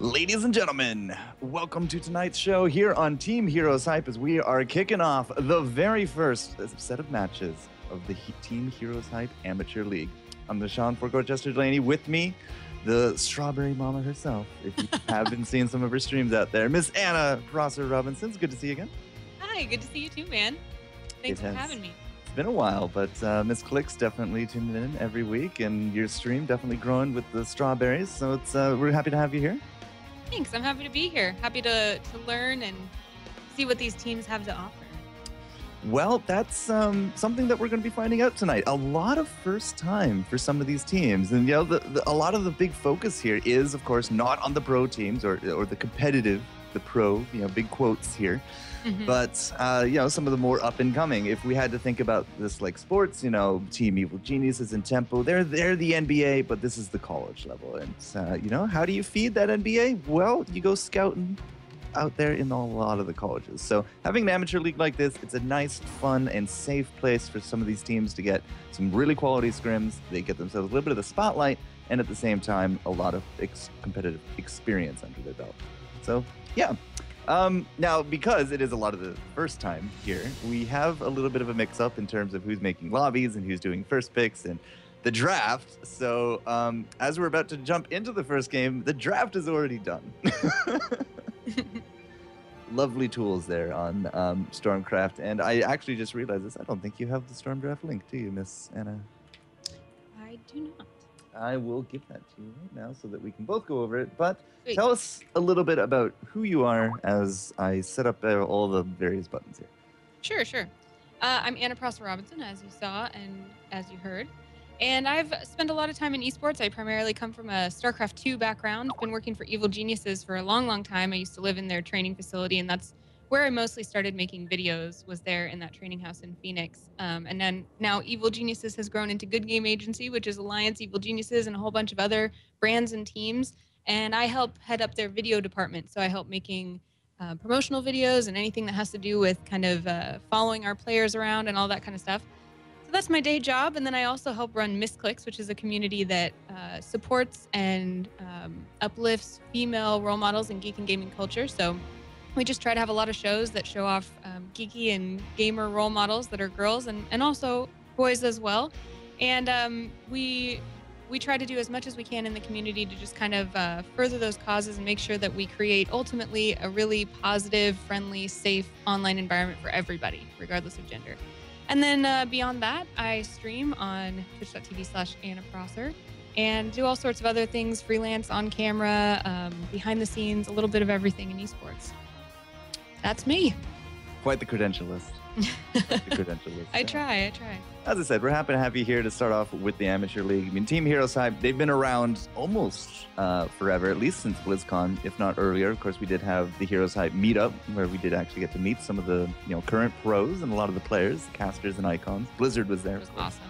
Ladies and gentlemen, welcome to tonight's show here on Team Heroes Hype as we are kicking off the very first set of matches of the Team Heroes Hype Amateur League. I'm the Sean Forcourt Jester Delaney. With me, the Strawberry Mama herself, if you have been seeing some of her streams out there, Miss Anna Prosser Robinson. It's good to see you again. Hi, good to see you too, man. Thanks for having me. It's been a while, but Miss Click's definitely tuning in every week, and your stream definitely growing with the strawberries, so it's we're happy to have you here. Thanks, I'm happy to be here. Happy to learn and see what these teams have to offer. Well, that's something that we're going to be finding out tonight. A lot of first time for some of these teams. And, you know, a lot of the big focus here is, of course, not on the pro teams or the competitive, the pro, you know, big quotes here. Mm-hmm. But, you know, some of the more up and coming. If we had to think about this like sports, you know, Team Evil Geniuses and Tempo, they're the NBA, but this is the college level. And, you know, how do you feed that NBA? Well, you go scouting out there in a lot of the colleges. So having an amateur league like this, it's a nice, fun, and safe place for some of these teams to get some really quality scrims. They get themselves a little bit of the spotlight, and at the same time, a lot of competitive experience under their belt. So, yeah. Now, because it is a lot of the first time here, we have a little bit of a mix-up in terms of who's making lobbies and who's doing first picks and the draft. So, as we're about to jump into the first game, the draft is already done. Lovely tools there on Stormcraft, and I actually just realized this. I don't think you have the Stormcraft link, do you, Miss Anna? I do not. I will give that to you right now so that we can both go over it. But Great. Tell us a little bit about who you are as I set up all the various buttons here. Sure. I'm Anna Prosser Robinson, as you saw and as you heard. And I've spent a lot of time in esports. I primarily come from a StarCraft 2 background. Been working for Evil Geniuses for a long time. I used to live in their training facility, and that's where I mostly started making videos, was there in that training house in Phoenix. And then now Evil Geniuses has grown into Good Game Agency, which is Alliance Evil Geniuses and a whole bunch of other brands and teams. And I help head up their video department. So I help making promotional videos and anything that has to do with kind of following our players around and all that kind of stuff. That's my day job, and then I also help run Miss Clicks, which is a community that supports and uplifts female role models in geek and gaming culture. So we just try to have a lot of shows that show off geeky and gamer role models that are girls and also boys as well. And we try to do as much as we can in the community to just kind of further those causes and make sure that we create ultimately a really positive, friendly, safe online environment for everybody, regardless of gender. And then beyond that, I stream on twitch.tv/AnnaProsser and do all sorts of other things, freelance, on camera, behind the scenes, a little bit of everything in esports. That's me. Quite the credential list. I try. As I said, we're happy to have you here to start off with the Amateur League. I mean, Team Heroes Hype, they've been around almost forever, at least since BlizzCon, if not earlier. Of course, we did have the Heroes Hype meetup, where we did actually get to meet some of the current pros and a lot of the players, casters and icons. Blizzard was there. It was awesome.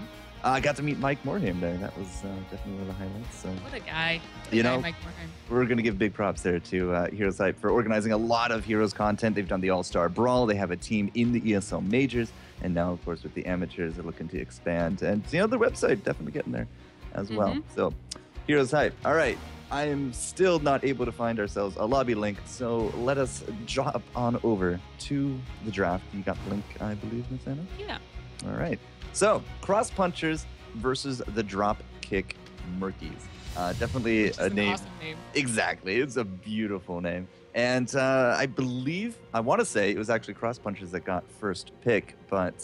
I got to meet Mike Morhaime there. That was definitely one of the highlights. So. What a guy. Mike Morhaime. We're going to give big props there to Heroes Hype for organizing a lot of Heroes content. They've done the All-Star Brawl. They have a team in the ESL Majors. And now, of course, with the amateurs, they're looking to expand. And, their website definitely getting there as well. So, Heroes Hype. All right. I am still not able to find ourselves a lobby link. So, let us drop on over to the draft. You got the link, I believe, Miss Anna? Yeah. All right. So, CrossPunchers versus the Dropkick Murkys. Definitely a name. Awesome name. Exactly. It's a beautiful name. And I want to say it was actually CrossPunchers that got first pick. But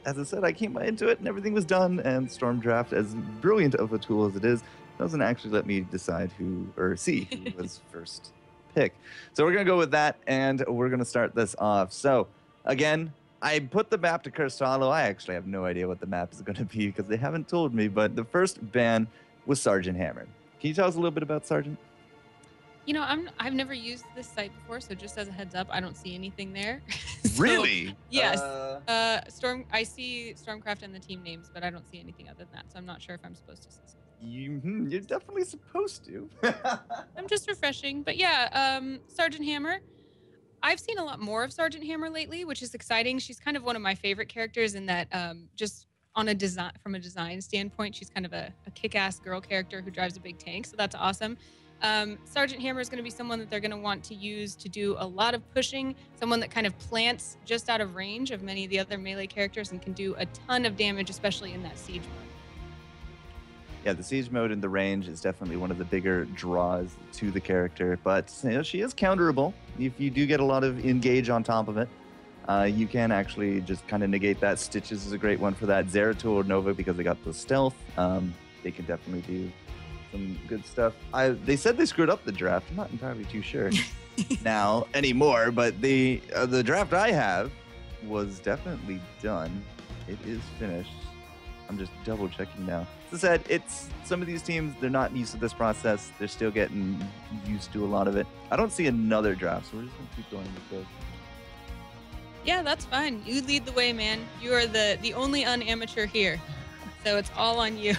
as I said, I came into it and everything was done. And Storm Draft, as brilliant of a tool as it is, doesn't actually let me decide who was first pick. So we're going to go with that. And we're going to start this off. So again, I put the map to Cursed Hollow. I actually have no idea what the map is going to be because they haven't told me. But the first ban was Sergeant Hammer. Can you tell us a little bit about Sergeant? I've never used this site before, so just as a heads up, I don't see anything there. Really? Yes. I see Stormcraft and the team names, but I don't see anything other than that. So I'm not sure if I'm supposed to see something. You're definitely supposed to. I'm just refreshing, but yeah, Sergeant Hammer. I've seen a lot more of Sergeant Hammer lately, which is exciting. She's kind of one of my favorite characters in that just on a design, from a design standpoint, she's kind of a kick-ass girl character who drives a big tank. So that's awesome. Sergeant Hammer is going to be someone that they're going to want to use to do a lot of pushing, someone that kind of plants just out of range of many of the other melee characters and can do a ton of damage, especially in that siege mode. Yeah, the siege mode in the range is definitely one of the bigger draws to the character, but she is counterable. If you do get a lot of engage on top of it, you can actually just kind of negate that. Stitches is a great one for that. Zeratul or Nova, because they got the stealth, they can definitely do some good stuff. They said they screwed up the draft. I'm not entirely too sure now anymore, but the draft I have was definitely done. It is finished. I'm just double checking now. As I said, it's some of these teams, they're not used to this process. They're still getting used to a lot of it. I don't see another draft, so we're just gonna keep going with this. Yeah, that's fine. You lead the way, man. You are the only unamateur here, so it's all on you.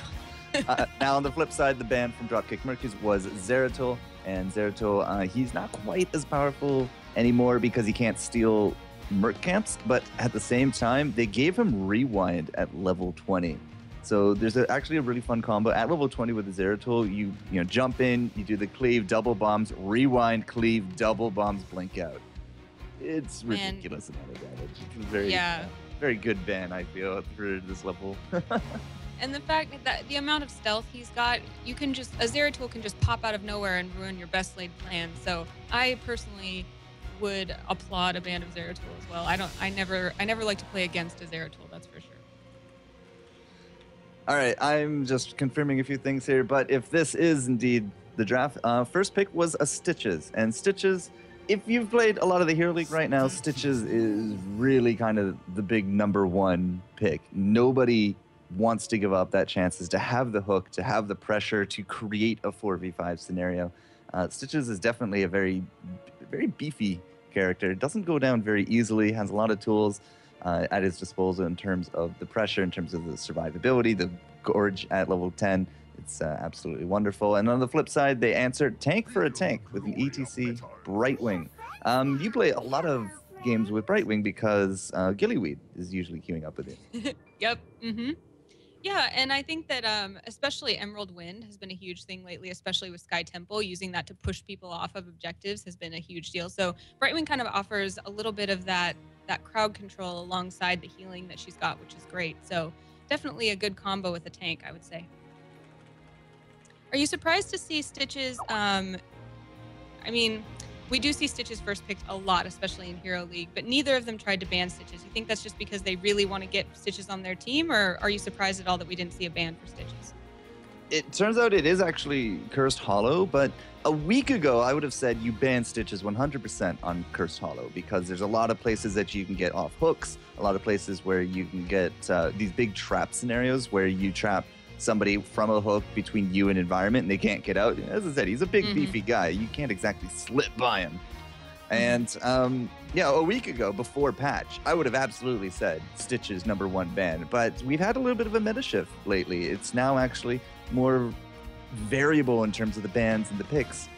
Now, on the flip side, the ban from Dropkick Murkys was Zeratul, and Zeratul, he's not quite as powerful anymore because he can't steal Merc camps, but at the same time, they gave him Rewind at level 20. So there's actually a really fun combo. At level 20 with the Zeratul, you jump in, you do the cleave, double bombs, rewind, cleave, double bombs, blink out. It's ridiculous amount of damage. It's a very good ban, I feel, for this level. And the fact that the amount of stealth he's got, a Zeratul can just pop out of nowhere and ruin your best laid plan. So I personally would applaud a ban of Zeratul as well. I never like to play against a Zeratul, that's for sure. All right, I'm just confirming a few things here, but if this is indeed the draft, first pick was a Stitches, and Stitches, if you've played a lot of the Hero League right now, Stitches is really kind of the big #1 pick. Nobody wants to give up that chances to have the hook, to have the pressure, to create a 4v5 scenario. Stitches is definitely a very, very beefy character. Doesn't go down very easily, has a lot of tools at his disposal in terms of the pressure, in terms of the survivability, the Gorge at level 10. It's absolutely wonderful. And on the flip side, they answered tank for a tank with an ETC Brightwing. You play a lot of games with Brightwing because Gillyweed is usually queuing up with it. Yep. Mm-hmm. Yeah, and I think that especially Emerald Wind has been a huge thing lately, especially with Sky Temple. Using that to push people off of objectives has been a huge deal. So Brightwing kind of offers a little bit of that crowd control alongside the healing that she's got, which is great. So definitely a good combo with a tank, I would say. Are you surprised to see Stitches? I mean, we do see Stitches first picked a lot, especially in Hero League, but neither of them tried to ban Stitches. You think that's just because they really want to get Stitches on their team, or are you surprised at all that we didn't see a ban for Stitches? It turns out it is actually Cursed Hollow, but a week ago I would have said you ban Stitches 100% on Cursed Hollow because there's a lot of places that you can get off hooks, a lot of places where you can get these big trap scenarios where you trap somebody from a hook between you and environment and they can't get out. As I said, he's a big beefy guy. You can't exactly slip by him. And a week ago before patch, I would have absolutely said Stitches #1 ban, but we've had a little bit of a meta shift lately. It's now actually more variable in terms of the bans and the picks,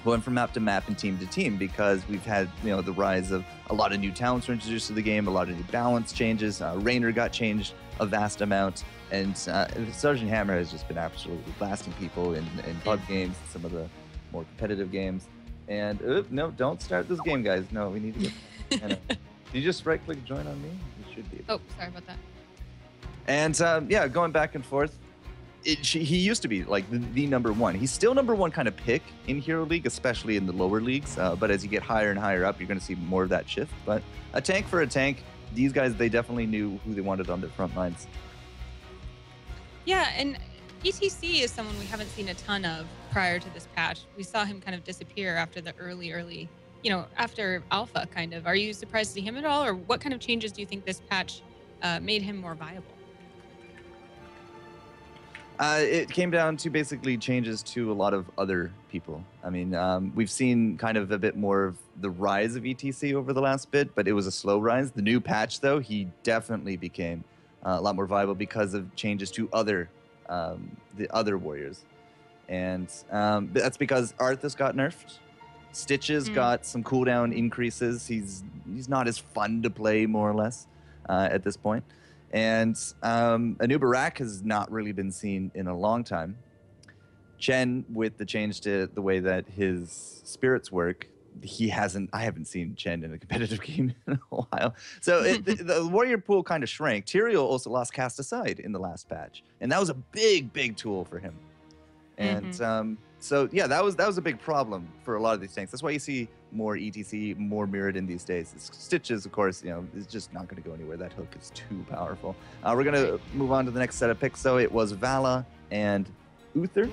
going from map to map and team to team, because we've had the rise of a lot of new talents were introduced to the game, a lot of new balance changes. Rainer got changed a vast amount, and Sergeant Hammer has just been absolutely blasting people in pub games, some of the more competitive games. And no, don't start this game, guys. No, we need to get. Did you just right-click join on me? You should be. Oh, sorry about that. And going back and forth. He used to be like the #1. He's still #1 kind of pick in Hero League, especially in the lower leagues. But as you get higher and higher up, you're going to see more of that shift. But a tank for a tank, these guys, they definitely knew who they wanted on their front lines. Yeah, and ETC is someone we haven't seen a ton of prior to this patch. We saw him kind of disappear after the early, after Alpha, kind of. Are you surprised to see him at all? Or what kind of changes do you think this patch made him more viable? It came down to basically changes to a lot of other people. I mean, we've seen kind of a bit more of the rise of ETC over the last bit, but it was a slow rise. The new patch, though, he definitely became a lot more viable because of changes to the other warriors. And that's because Arthas got nerfed. Stitches got some cooldown increases. He's not as fun to play, more or less, at this point. And Anubarak has not really been seen in a long time. Chen, with the change to the way that his spirits work, I haven't seen Chen in a competitive game in a while. So the warrior pool kind of shrank. Tyrael also lost Cast Aside in the last patch, and that was a big tool for him. And so yeah, that was a big problem for a lot of these tanks. That's why you see more ETC, more Mirrodin these days. Stitches, of course, is just not going to go anywhere. That hook is too powerful. We're going to move on to the next set of picks. So it was Vala and Uther.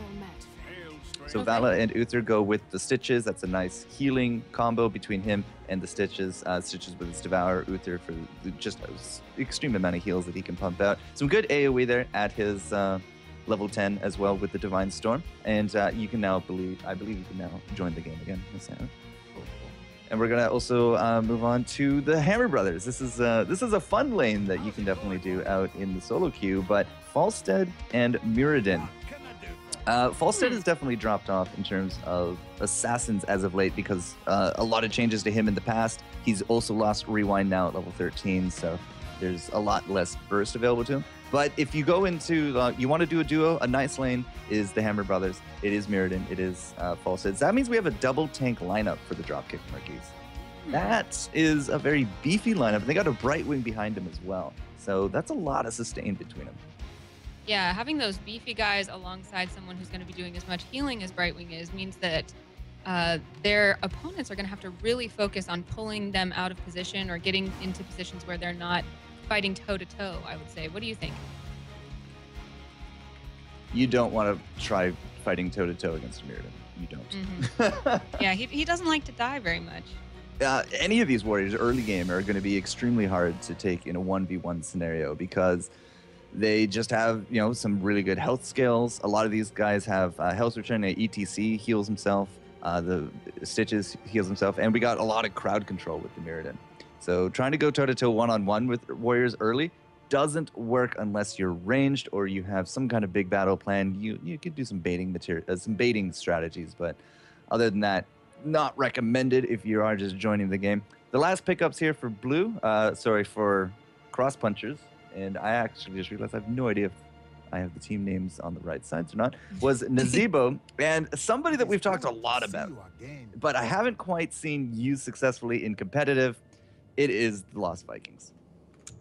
So Vala and Uther go with the Stitches. That's a nice healing combo between him and the Stitches. Stitches with his Devour, Uther for just an extreme amount of heals that he can pump out. Some good AoE there at his level 10 as well with the Divine Storm. And you can now I believe you can now join the game again. And we're gonna also move on to the Hammer Brothers. This is a fun lane that you can definitely do out in the solo queue, but Falstead and Mirrodin. Falstead has definitely dropped off in terms of assassins as of late because a lot of changes to him in the past. He's also lost Rewind now at level 13, so there's a lot less burst available to him. But if you go into, you want to do a duo, a nice lane is the Hammer Brothers. It is Mirrodin, it is Falstead. So that means we have a double tank lineup for the Dropkick Murkys. That is a very beefy lineup. And they got a Brightwing behind him as well. So that's a lot of sustain between them. Yeah, having those beefy guys alongside someone who's going to be doing as much healing as Brightwing is means that their opponents are going to have to really focus on pulling them out of position or getting into positions where they're not fighting toe-to-toe, I would say. What do you think? You don't want to try fighting toe-to-toe against Mirrodin. You don't. Yeah, he doesn't like to die very much. Any of these warriors early game are going to be extremely hard to take in a 1v1 scenario because they just have, some really good health skills. A lot of these guys have health return. ETC heals himself. The Stitches heals himself. And we got a lot of crowd control with the Mirrodin. So trying to go toe-to-toe one-on-one with warriors early doesn't work unless you're ranged or you have some kind of big battle plan. You could do some baiting strategies, but other than that, not recommended if you are just joining the game. The last pickups here for for CrossPunchers, and I actually just realized I have no idea if I have the team names on the right sides or not, was Nazeebo, and somebody that we've talked a lot about, but I haven't quite seen used successfully in competitive. It is the Lost Vikings.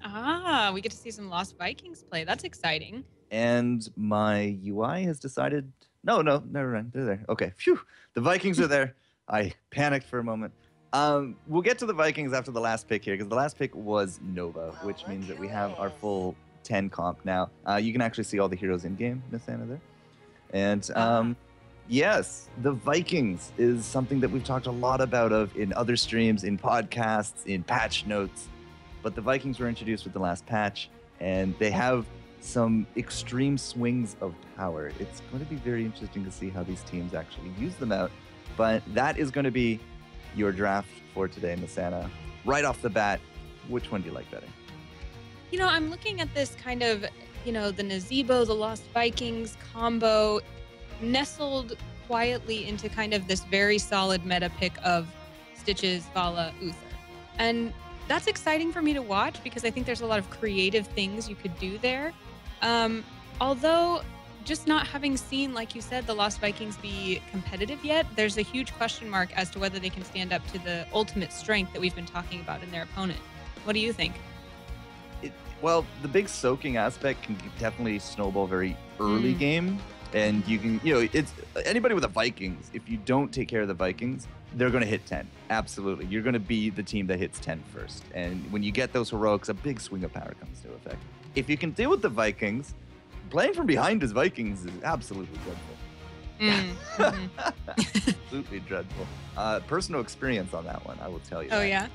We get to see some Lost Vikings play. That's exciting. And my UI has decided, no, never mind. They're there. Okay, phew. The Vikings are there. I panicked for a moment. We'll get to the Vikings after the last pick here, because the last pick was Nova, which means that we have our full 10 comp now. You can actually see all the heroes in-game, Miss Anna, there. And yes, the Vikings is something that we've talked a lot about in other streams, in podcasts, in patch notes. But the Vikings were introduced with the last patch, and they have some extreme swings of power. It's going to be very interesting to see how these teams actually use them out. But that is going to be your draft for today, Miss Anna. Right off the bat, which one do you like better? I'm looking at this kind of, the Nazeebo, the Lost Vikings combo nestled quietly into kind of this very solid meta pick of Stitches, Vala, Uther. And that's exciting for me to watch because I think there's a lot of creative things you could do there. Although just not having seen, like you said, the Lost Vikings be competitive yet, there's a huge question mark as to whether they can stand up to the ultimate strength that we've been talking about in their opponent. What do you think? Well, the big soaking aspect can definitely snowball very early game. And you can, it's anybody with the Vikings, if you don't take care of the Vikings, they're going to hit 10. Absolutely. You're going to be the team that hits 10 first. And when you get those heroics, a big swing of power comes into effect. If you can deal with the Vikings, playing from behind as Vikings is absolutely dreadful. Absolutely dreadful. Personal experience on that one, I will tell you. Oh, that.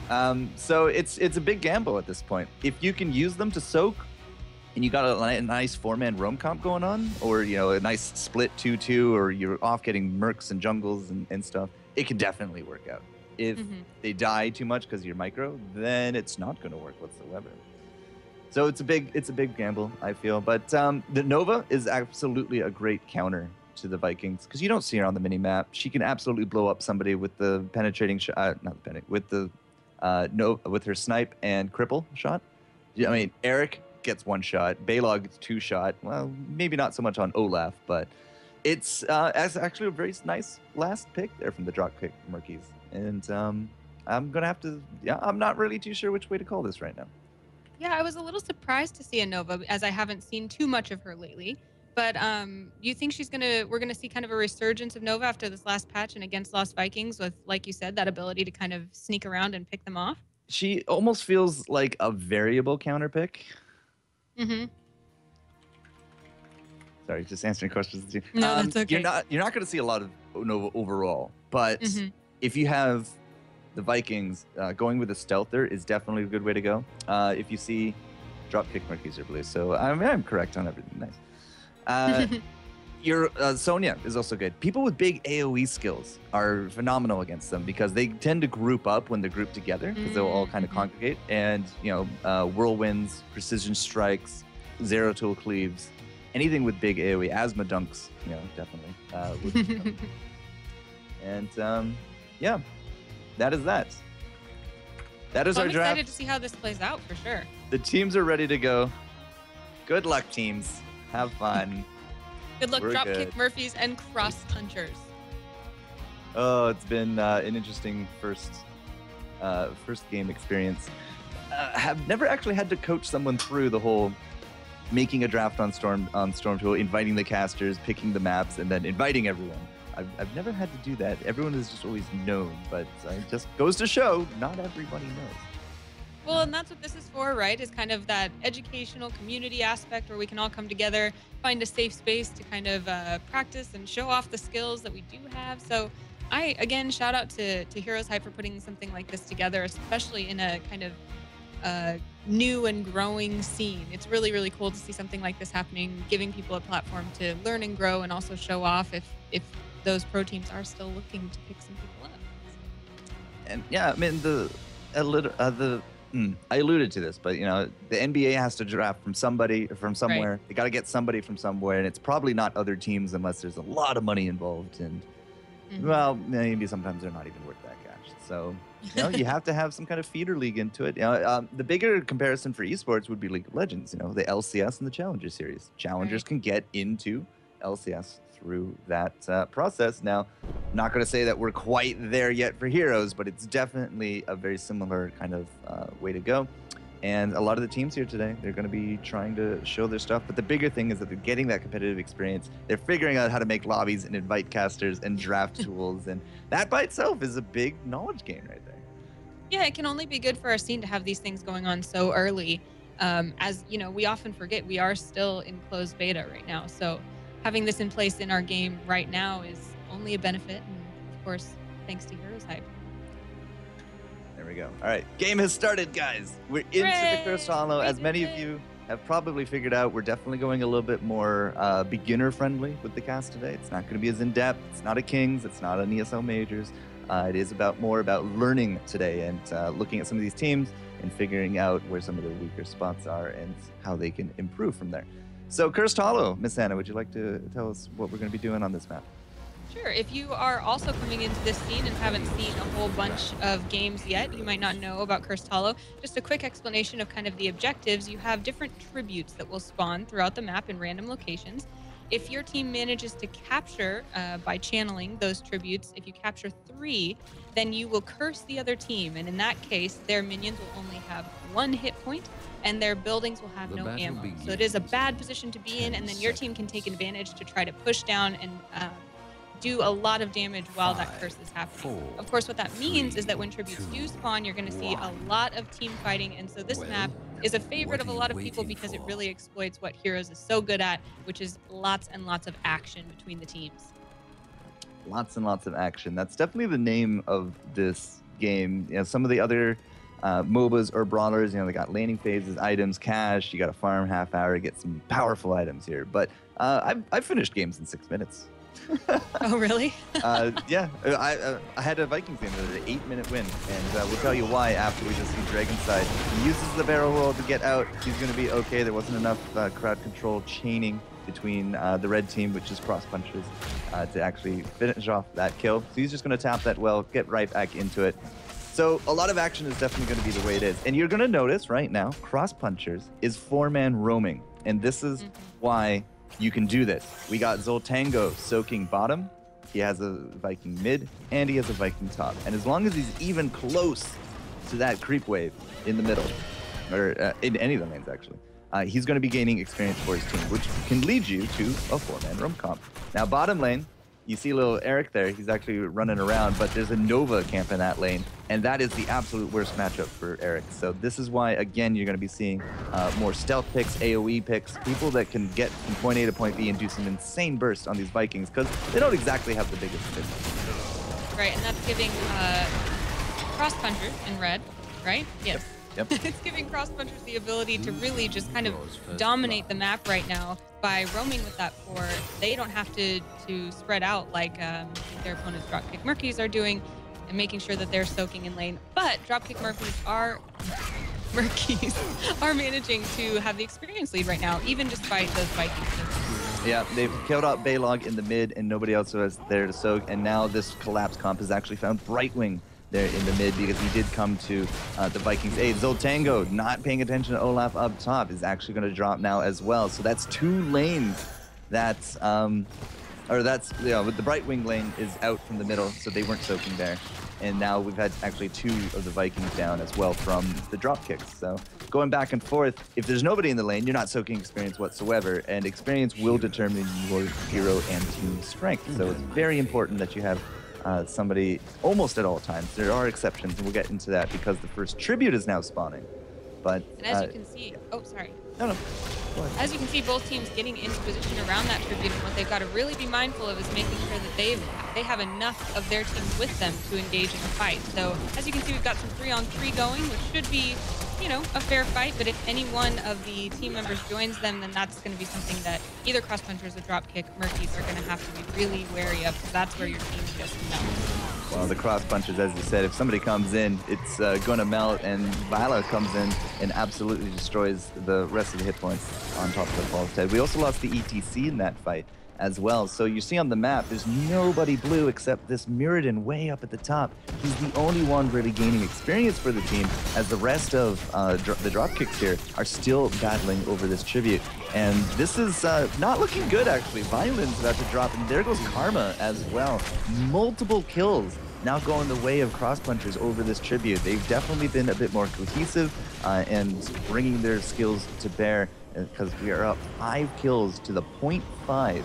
yeah? So it's a big gamble at this point. If you can use them to soak, and you got a nice 4-man roam comp going on, or a nice split 2-2, or you're off getting mercs and jungles and stuff, it can definitely work out. If they die too much because you're micro, then it's not going to work whatsoever. So it's a big gamble, I feel. But the Nova is absolutely a great counter to the Vikings because you don't see her on the mini map. She can absolutely blow up somebody with the penetrating shot, with her snipe and cripple shot. I mean, Eric gets 1 shot. Balog gets 2 shot. Well, maybe not so much on Olaf, but It's actually a very nice last pick there from the Dropkick Murkys. And I'm going to have to, yeah, I'm not really too sure which way to call this right now. Yeah, I was a little surprised to see a Nova as I haven't seen too much of her lately. But do you think we're gonna see kind of a resurgence of Nova after this last patch and against Lost Vikings with, like you said, that ability to kind of sneak around and pick them off? She almost feels like a variable counter pick. Mm-hmm. Sorry, just answering questions. No, that's okay. You're not going to see a lot of Nova overall, but if you have the Vikings, going with a stealther is definitely a good way to go. If you see Dropkick Murkys, I believe. So I'm correct on everything. Nice. Your Sonya is also good. People with big AoE skills are phenomenal against them because they tend to group up when they're grouped together because they'll all kind of congregate. And whirlwinds, precision strikes, zero tool cleaves, anything with big AoE, asthma dunks, definitely. Would and yeah, that is that. That is our draft. I'm excited to see how this plays out for sure. The teams are ready to go. Good luck, teams. Have fun. Good luck, Dropkick Murkys and CrossPunchers. Oh, it's been an interesting first game experience. Have never actually had to coach someone through the whole making a draft on Storm Tool, inviting the casters, picking the maps, and then inviting everyone. I've never had to do that. Everyone has just always known, but it just goes to show not everybody knows. Well, and that's what this is for, right? Is kind of that educational community aspect where we can all come together, find a safe space to kind of practice and show off the skills that we do have. So again, shout out to HeroesHype for putting something like this together, especially in a kind of new and growing scene. It's really, really cool to see something like this happening, giving people a platform to learn and grow and also show off if those pro teams are still looking to pick some people up. And yeah, I mean, I alluded to this, but the NBA has to draft from somebody from somewhere. Right. They got to get somebody from somewhere, and it's probably not other teams unless there's a lot of money involved. And well, maybe sometimes they're not even worth that cash. So you have to have some kind of feeder league into it. The bigger comparison for esports would be League of Legends. The LCS and the Challenger Series. Challengers can get into LCS through that process. Now, I'm not going to say that we're quite there yet for Heroes, but it's definitely a very similar kind of way to go. And a lot of the teams here today, they're going to be trying to show their stuff. But the bigger thing is that they're getting that competitive experience. They're figuring out how to make lobbies and invite casters and draft tools. And that by itself is a big knowledge gain right there. Yeah, it can only be good for our scene to have these things going on so early. As we often forget, we are still in closed beta right now. So having this in place in our game right now is only a benefit. And of course, thanks to HeroesHype. There we go. All right, game has started, guys. We're into the Cursed Hollow. As many of you have probably figured out, we're definitely going a little bit more beginner-friendly with the cast today. It's not going to be as in-depth. It's not a Kings. It's not an ESL Majors. It is more about learning today and looking at some of these teams and figuring out where some of the weaker spots are and how they can improve from there. So, Cursed Hollow, Miss Anna, would you like to tell us what we're going to be doing on this map? Sure. If you are also coming into this scene and haven't seen a whole bunch of games yet, you might not know about Cursed Hollow. Just a quick explanation of kind of the objectives. You have different tributes that will spawn throughout the map in random locations. If your team manages to capture, by channeling those tributes, if you capture 3, then you will curse the other team. And in that case, their minions will only have 1 hit point and their buildings will have no ammo. So it is a bad position to be in, and then your team can take advantage to try to push down and do a lot of damage while that curse is happening. Of course, what that means is that when tributes do spawn, you're going to see a lot of team fighting, and so this map is a favorite of a lot of people because it really exploits what Heroes is so good at, which is lots and lots of action between the teams. Lots and lots of action. That's definitely the name of this game. Some of the other MOBAs or brawlers, they got laning phases, items, cash. You got to farm half hour to get some powerful items here. But I've finished games in 6 minutes. Oh, really? Yeah. I had a Vikings game that was an 8-minute win, and we'll tell you why after we just see Dragon's side. He uses the barrel roll to get out. He's going to be okay. There wasn't enough crowd control chaining between the red team, which is CrossPunchers, to actually finish off that kill. So he's just going to tap that well, get right back into it. So a lot of action is definitely going to be the way it is. And you're going to notice right now, CrossPunchers is 4-man roaming. And this is why you can do this. We got Zoltango soaking bottom. He has a Viking mid, and he has a Viking top. And as long as he's even close to that creep wave in the middle, or in any of the lanes actually, he's going to be gaining experience for his team, which can lead you to a 4-man roam comp. Now, bottom lane, you see little Eric there. He's actually running around, but there's a Nova camp in that lane, and that is the absolute worst matchup for Eric. So this is why, again, you're going to be seeing more stealth picks, AoE picks, people that can get from point A to point B and do some insane bursts on these Vikings, because they don't exactly have the biggest fit. Right, and that's giving CrossPunchers in red, right? Yes. Yep. It's giving CrossPunchers the ability to really just kind of dominate the map right now by roaming with that 4. They don't have to spread out like their opponents Dropkick Murkys are doing and making sure that they're soaking in lane. But Dropkick Murkys are managing to have the experience lead right now, even despite those Vikings. Yeah, they've killed out Baylog in the mid and nobody else was there to soak, and now this collapse comp has actually found Brightwing there in the mid because he did come to the Vikings' aid. Zoltango, not paying attention to Olaf up top, is actually going to drop now as well. So that's 2 lanes that's, with the Brightwing lane is out from the middle, so they weren't soaking there. And now we've had actually 2 of the Vikings down as well from the drop kicks. So going back and forth, if there's nobody in the lane, you're not soaking experience whatsoever, and experience will determine your hero and team strength. So it's very important that you have somebody almost at all times. There are exceptions, and we'll get into that because the first tribute is now spawning. But and as you can see, oh, sorry. No. As you can see, both teams getting into position around that tribute, and what they've got to really be mindful of is making sure that they have enough of their team with them to engage in the fight. So as you can see, we've got some 3-on-3 going, which should be, you know, a fair fight. But if any one of the team members joins them, then that's going to be something that either CrossPunchers or Dropkick Murkys are going to have to be really wary of, because that's where your team just melts. Well, the CrossPunchers, as you said, if somebody comes in, it's going to melt, and Vila comes in and absolutely destroys the rest of the hit points on top of the False Head. We also lost the ETC in that fight as well. So you see on the map, there's nobody blue except this Muradin way up at the top. He's the only one really gaining experience for the team, as the rest of the dropkicks here are still battling over this tribute. And this is not looking good, actually. Violence about to drop, and there goes Karma as well. Multiple kills now going the way of CrossPunchers over this tribute. They've definitely been a bit more cohesive and bringing their skills to bear, because we are up 5 kills to the 0.5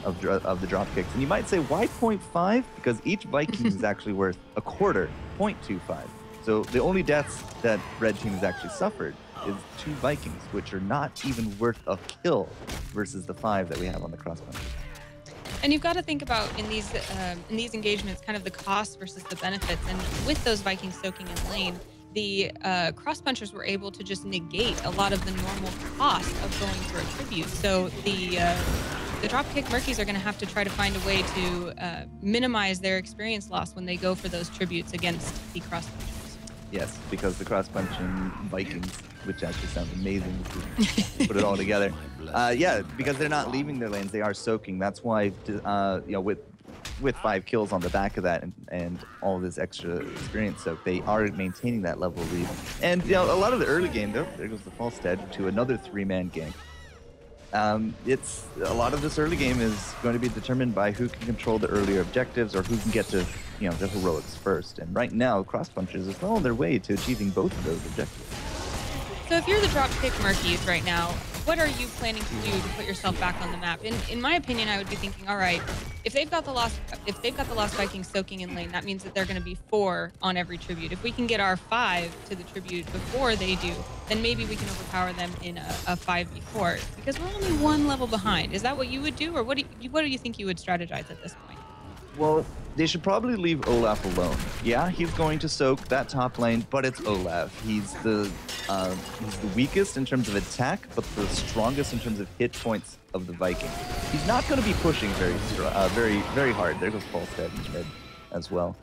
of the dropkicks. And you might say, why 0.5? Because each Viking is actually worth a quarter, 0.25. So the only deaths that red team has actually suffered is 2 Vikings, which are not even worth a kill versus the 5 that we have on the CrossPunchers. And you've got to think about in these engagements kind of the costs versus the benefits. And with those Vikings soaking in lane, the CrossPunchers were able to just negate a lot of the normal cost of going for a tribute. So the Dropkick Murkys are going to have to try to find a way to minimize their experience loss when they go for those tributes against the CrossPunchers. Yes, because the cross-punching Vikings, which actually sounds amazing if you put it all together. Yeah, because they're not leaving their lanes, they are soaking. That's why, with 5 kills on the back of that and all this extra experience soak, they are maintaining that level of lead. And a lot of the early game, there goes the false dead to another 3-man gank. It's a lot of this early game is going to be determined by who can control the earlier objectives or who can get to the heroics first. And right now, CrossPunchers is well on their way to achieving both of those objectives. So if you're the Dropkick Murkys right now, what are you planning to do to put yourself back on the map? In my opinion, I would be thinking, all right, if they've got the lost Vikings soaking in lane, that means that they're going to be 4 on every tribute. If we can get our 5 to the tribute before they do, then maybe we can overpower them in a 5v4, because we're only 1 level behind. Is that what you would do, or what do you think you would strategize at this point? Well, they should probably leave Olaf alone. Yeah, he's going to soak that top lane, but it's Olaf. He's the weakest in terms of attack, but the strongest in terms of hit points of the Viking. He's not going to be pushing very hard. There goes Falstad in mid as well.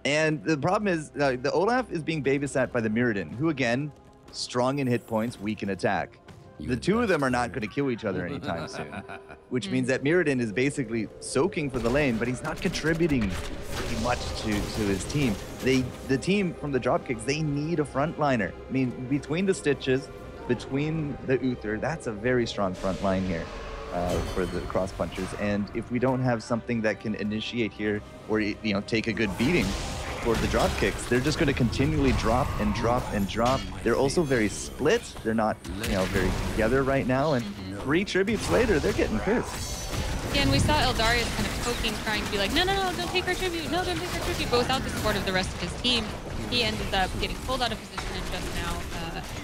And the problem is the Olaf is being babysat by the Muradin, who again, strong in hit points, weak in attack. The 2 of them are not going to kill each other anytime soon, which means that Muradin is basically soaking for the lane, but he's not contributing pretty much to his team. The team from the dropkicks, they need a frontliner. I mean, between the Stitches, between the Uther, that's a very strong front line here. for the CrossPunchers. And if we don't have something that can initiate here or, you know, take a good beating for the drop kicks, they're just going to continually drop and drop and drop. They're also very split. They're not, you know, very together right now. And 3 tributes later, they're getting cursed. Yeah, and we saw Eldarius kind of poking, trying to be like, no, no, no, don't take our tribute. No, don't take our tribute. But without the support of the rest of his team, he ended up getting pulled out of position and just now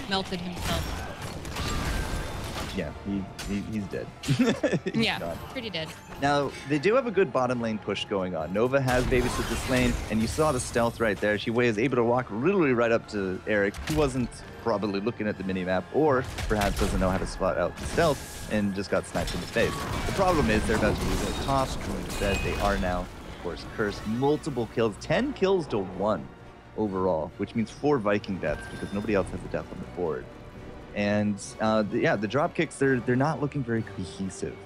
melted himself. Yeah, he's dead. Yeah, gone. pretty dead. Now, they do have a good bottom lane push going on. Nova has babysit this lane, and you saw the stealth right there. She was able to walk literally right up to Eric, who wasn't probably looking at the minimap, or perhaps doesn't know how to spot out the stealth, and just got sniped in the face. The problem is they're about to lose their top. Instead, they are now, of course, cursed. Multiple kills, 10 kills to 1 overall, which means 4 Viking deaths, because nobody else has a death on the board. And yeah, the drop kicks, they're not looking very cohesive.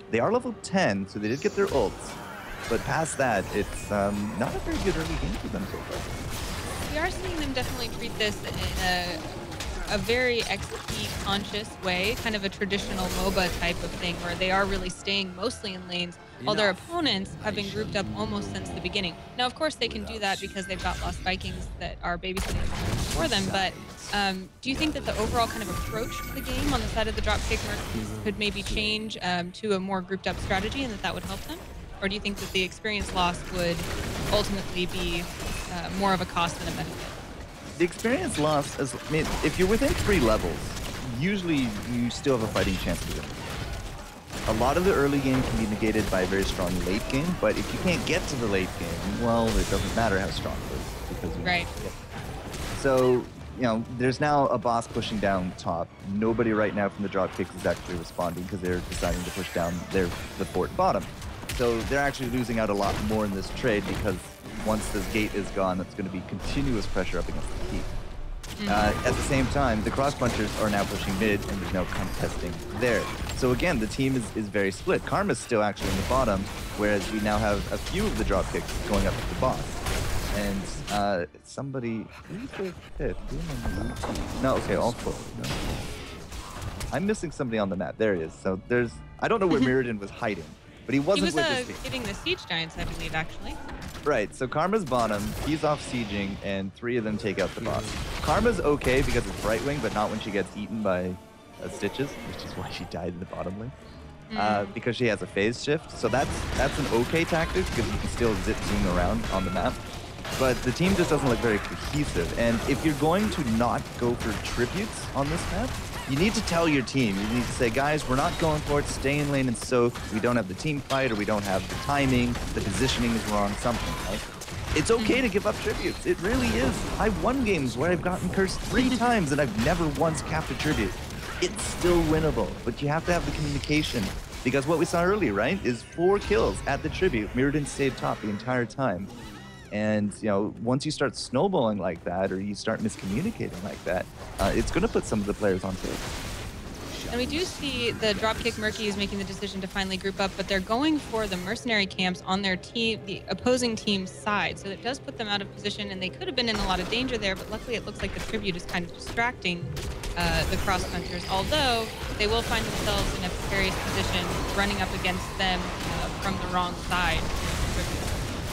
They are level 10, so they did get their ults. But past that, it's not a very good early game for them so far. We are seeing them definitely treat this in a very XP conscious way, kind of a traditional MOBA type of thing, where they are really staying mostly in lanes, while their opponents have been grouped up almost since the beginning. Now, of course, they can do that because they've got Lost Vikings that are babysitting for them, but do you think that the overall kind of approach to the game on the side of the Dropkick Murkys could maybe change to a more grouped up strategy, and that would help them? Or do you think that the experience lost would ultimately be more of a cost than a benefit? The experience loss, I mean, if you're within 3 levels, usually you still have a fighting chance to win. A lot of the early game can be negated by a very strong late game, but if you can't get to the late game, well, it doesn't matter how strong it is. Because right. So, you know, there's now a boss pushing down top. Nobody right now from the dropkicks is actually responding because they're deciding to push down the fort bottom. So they're actually losing out a lot more in this trade because once this gate is gone, that's going to be continuous pressure up against the keep. At the same time, the CrossPunchers are now pushing mid, and there's no contesting there. So again, the team is very split. Karma's still actually in the bottom, whereas we now have a few of the dropkicks going up to the boss. And somebody... Who's the fifth? No, okay, all 4. No. I'm missing somebody on the map. There he is. So there's... I don't know where Mirrodin was hiding, but he wasn't with his team. Hitting the Siege Giants, I believe, actually. Right, so Karma's bottom, he's off sieging, and 3 of them take out the boss. Karma's okay because it's right wing, but not when she gets eaten by Stitches, which is why she died in the bottom lane. Because she has a phase shift, so that's an okay tactic because you can still zip zoom around on the map. But the team just doesn't look very cohesive, and if you're going to not go for tributes on this map, you need to tell your team. You need to say, guys, we're not going for it. Stay in lane and soak. We don't have the team fight, or we don't have the timing. The positioning is wrong, something, right? It's okay to give up tributes. It really is. I've won games where I've gotten cursed 3 times and I've never once capped a tribute. It's still winnable, but you have to have the communication. Because what we saw earlier, right, is 4 kills at the tribute. Mirrodin stayed top the entire time. And, you know, once you start snowballing like that, or you start miscommunicating like that, it's going to put some of the players on tilt. And we do see the Dropkick Murkys making the decision to finally group up, but they're going for the mercenary camps on their team, the opposing team's side. So it does put them out of position, and they could have been in a lot of danger there, but luckily it looks like the tribute is kind of distracting the CrossPunchers, although they will find themselves in a precarious position running up against them from the wrong side.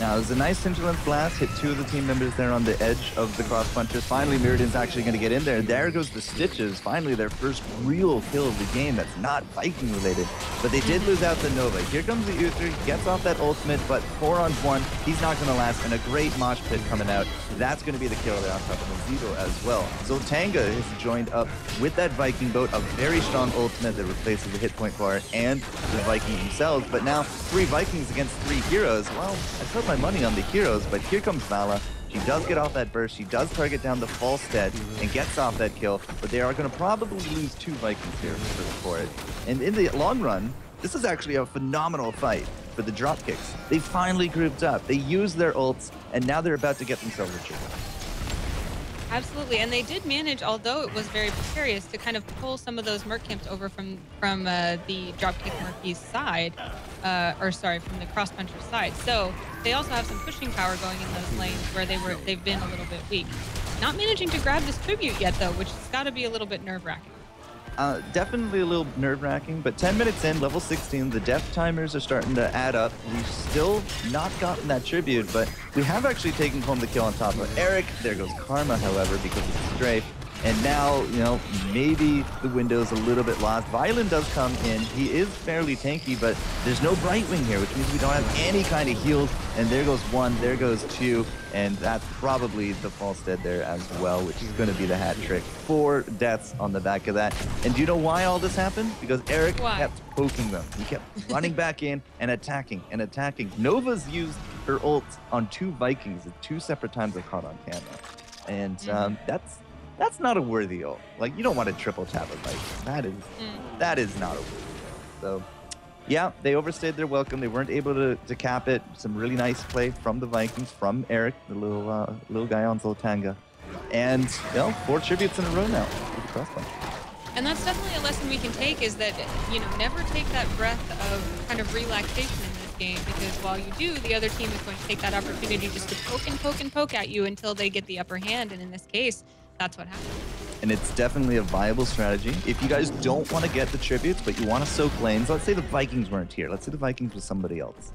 Now, there's a nice Scintillant Blast, hit 2 of the team members there on the edge of the CrossPunchers. Finally, Mirrodin's actually going to get in there. There goes the Stitches, finally their first real kill of the game that's not Viking related. But they did lose out the Nova. Here comes the Uther, he gets off that ultimate, but 4-on-1, he's not going to last, and a great mosh pit coming out. That's going to be the kill there on top of Zito as well. Zoltanga has joined up with that Viking boat, a very strong ultimate that replaces the hit point bar and the Viking themselves. But now, 3 Vikings against 3 heroes. Well, I put my money on the heroes, but here comes Vala. She does get off that burst. She does target down the Falstead and gets off that kill, but they are going to probably lose 2 Vikings here for it. And in the long run, this is actually a phenomenal fight for the dropkicks. They finally grouped up. They used their ults, and now they're about to get themselves a trigger. Absolutely, and they did manage, although it was very precarious, to kind of pull some of those Merc camps over from the Dropkick Murkys side, from the CrossPunchers side. So they also have some pushing power going in those lanes where they've been a little bit weak. Not managing to grab this tribute yet, though, which has got to be a little bit nerve-wracking. Definitely a little nerve-wracking, but 10 minutes in, level 16, the death timers are starting to add up. We've still not gotten that tribute, but we have actually taken home the kill on top of Eric. There goes Karma, however, because of the strafe. And now, you know, maybe the window's a little bit lost. Violin does come in. He is fairly tanky, but there's no Brightwing here, which means we don't have any kind of heals. And there goes one, there goes two, and that's probably the false dead there as well, which is going to be the hat trick. 4 deaths on the back of that. And do you know why all this happened? Because Eric kept poking them. He kept running back in and attacking and attacking. Nova's used her ult on 2 Vikings at 2 separate times I caught on camera. And that's not a worthy ult. Like, you don't want to triple tap a Viking. That is not a worthy ult. So, yeah, they overstayed their welcome. They weren't able to cap it. Some really nice play from the Vikings, from Eric, the little guy on Zoltanga. And, you know, 4 tributes in a row now with the CrossPunchers. And that's definitely a lesson we can take, is that, you know, never take that breath of kind of relaxation in this game, because while you do, the other team is going to take that opportunity just to poke and poke and poke at you until they get the upper hand. And in this case, that's what happened. And it's definitely a viable strategy. If you guys don't want to get the tributes, but you want to soak lanes, let's say the Vikings weren't here. Let's say the Vikings was somebody else.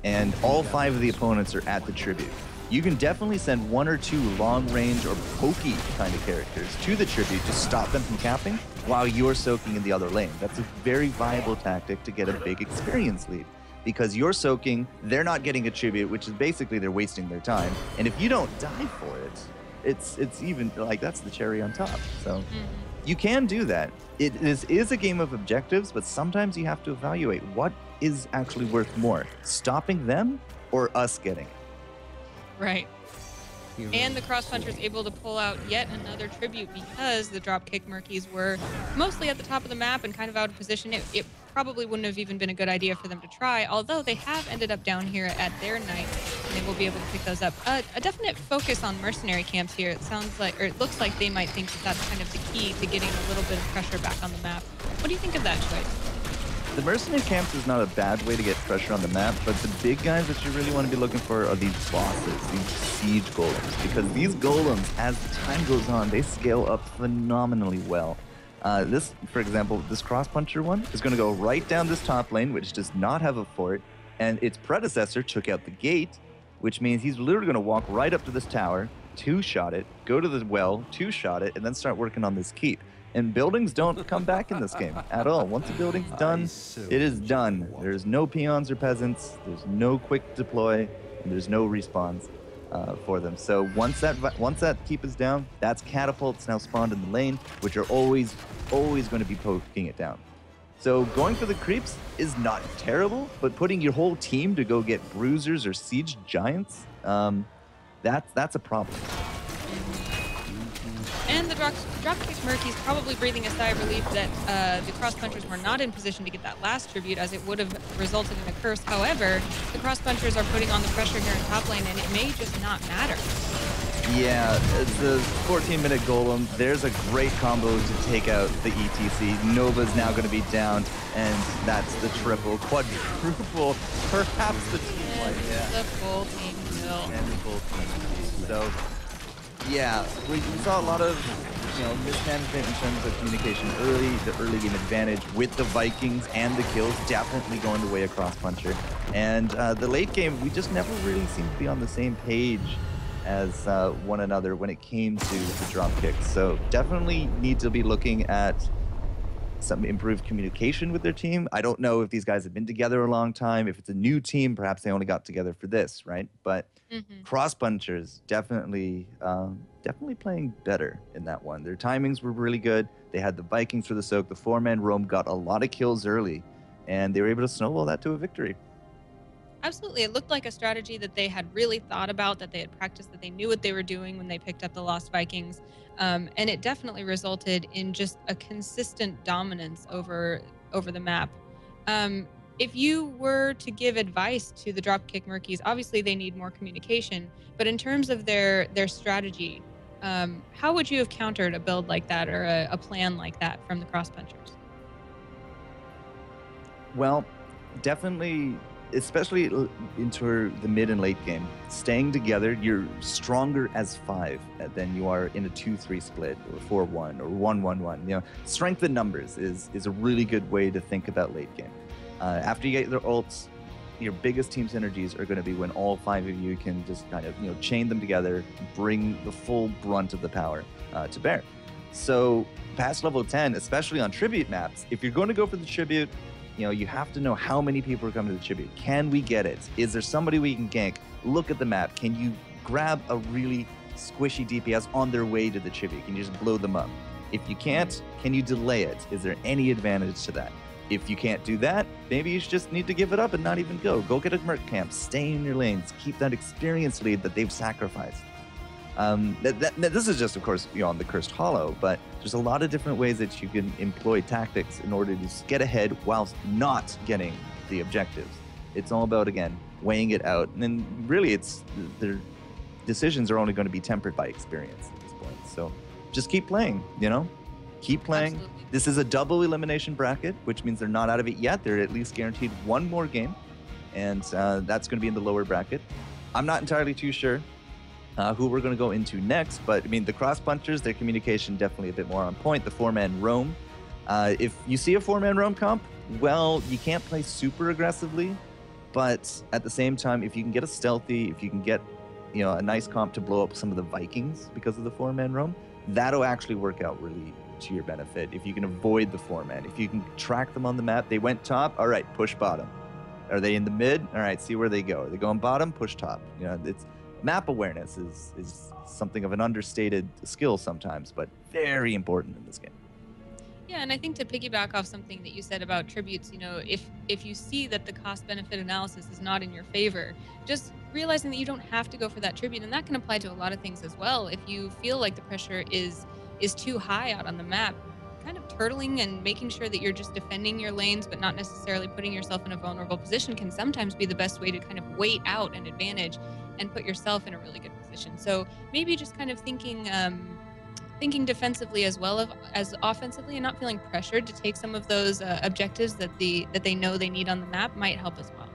And all 5 of the opponents are at the tribute. You can definitely send 1 or 2 long range or pokey kind of characters to the tribute to stop them from capping while you're soaking in the other lane. That's a very viable tactic to get a big experience lead. Because you're soaking, they're not getting a tribute, which is basically they're wasting their time. And if you don't die for it, it's even like that's the cherry on top. So you can do that. This is a game of objectives, but sometimes you have to evaluate what is actually worth more, stopping them or us getting it. Right. And the CrossPunchers able to pull out yet another tribute because the Dropkick Murkys were mostly at the top of the map and kind of out of position. It probably wouldn't have even been a good idea for them to try, although they have ended up down here at their night, and they will be able to pick those up. A definite focus on mercenary camps here. It sounds like, or it looks like they might think that that's kind of the key to getting a little bit of pressure back on the map. What do you think of that choice? The mercenary camps is not a bad way to get pressure on the map, but the big guys that you really want to be looking for are these bosses, these siege golems, because these golems, as time goes on, they scale up phenomenally well. This, for example, this CrossPuncher one is going to go right down this top lane, which does not have a fort, and its predecessor took out the gate, which means he's literally going to walk right up to this tower, 2-shot it, go to the well, 2-shot it, and then start working on this keep. And buildings don't come back in this game at all. Once a building's done, it is done. There's no peons or peasants. There's no quick deploy, and there's no respawns for them. So once that keep is down, that's catapults now spawned in the lane, which are always going to be poking it down. So going for the creeps is not terrible, but putting your whole team to go get bruisers or siege giants, that's a problem. And the Dropkick Murkys probably breathing a sigh of relief that the CrossPunchers were not in position to get that last tribute, as it would have resulted in a curse. However, the CrossPunchers are putting on the pressure here in top lane, and it may just not matter. Yeah, it's a 14-minute golem. There's a great combo to take out the ETC. Nova's now going to be down, and that's the triple, quadruple, perhaps the team fight. Yeah. The full team kill. And the full team. So, yeah, we saw a lot of, mismanagement in terms of communication early, the early game advantage with the Vikings and the kills definitely going the way of CrossPuncher. And the late game, we just never really seemed to be on the same page as one another when it came to the drop kicks. So definitely need to be looking at some improved communication with their team. I don't know if these guys have been together a long time. If it's a new team, perhaps they only got together for this, right? But CrossPunchers definitely playing better in that one. Their timings were really good. They had the Vikings for the soak. The 4-man roam got a lot of kills early, and they were able to snowball that to a victory. Absolutely. It looked like a strategy that they had really thought about, that they had practiced, that they knew what they were doing when they picked up the Lost Vikings. And it definitely resulted in just a consistent dominance over the map. If you were to give advice to the Dropkick Murkys, obviously they need more communication, but in terms of their strategy, how would you have countered a build like that, or a plan like that from the CrossPunchers? Well, definitely especially into the mid and late game, staying together, you're stronger as 5 than you are in a 2-3 split or 4-1 or 1-1-1. You know, strength in numbers is a really good way to think about late game. After you get their ults, your biggest team synergies are going to be when all 5 of you can just kind of, you know, chain them together, bring the full brunt of the power to bear. So past level 10, especially on tribute maps, if you're going to go for the tribute, you know, you have to know how many people are coming to the tribute. Can we get it? Is there somebody we can gank? Look at the map. Can you grab a really squishy DPS on their way to the tribute? Can you just blow them up? If you can't, can you delay it? Is there any advantage to that? If you can't do that, maybe you just need to give it up and not even go. Go get a Merc camp, stay in your lanes, keep that experience lead that they've sacrificed. This is just, of course, you know, on the Cursed Hollow, but there's a lot of different ways that you can employ tactics in order to get ahead whilst not getting the objectives. It's all about, again, weighing it out. And then really it's their decisions are only going to be tempered by experience at this point. So just keep playing, you know, keep playing. Absolutely. This is a double elimination bracket, which means they're not out of it yet. They're at least guaranteed one more game, and that's going to be in the lower bracket. I'm not entirely too sure who we're going to go into next, but I mean, the CrossPunchers, their communication definitely a bit more on point. The 4-man roam. If you see a 4-man roam comp, well, you can't play super aggressively, but at the same time, if you can get a stealthy, if you can get, you know, a nice comp to blow up some of the Vikings because of the 4-man roam, that'll actually work out really to your benefit. If you can avoid the 4-man, if you can track them on the map, they went top, all right, push bottom. Are they in the mid? All right, see where they go. Are they going bottom? Push top. You know, it's map awareness is something of an understated skill sometimes, but very important in this game. Yeah, and I think to piggyback off something that you said about tributes, you know, if you see that the cost-benefit analysis is not in your favor, just realizing that you don't have to go for that tribute, and that can apply to a lot of things as well. If you feel like the pressure is too high out on the map, kind of turtling and making sure that you're just defending your lanes but not necessarily putting yourself in a vulnerable position can sometimes be the best way to kind of wait out an advantage and put yourself in a really good position. So maybe just kind of thinking defensively as well as offensively, and not feeling pressured to take some of those objectives that they know they need on the map might help as well.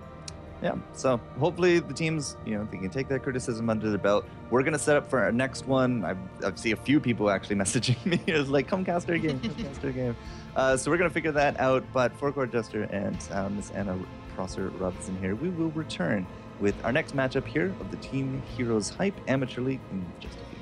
Yeah, so hopefully the teams, you know, they can take that criticism under their belt. We're going to set up for our next one. I've seen a few people actually messaging me. It was like, come cast our game, come cast our game. So we're going to figure that out. But for Court Jester and Miss Anna Prosser Robinson here, we will return with our next matchup here of the Team HeroesHype Amateur League in just a few.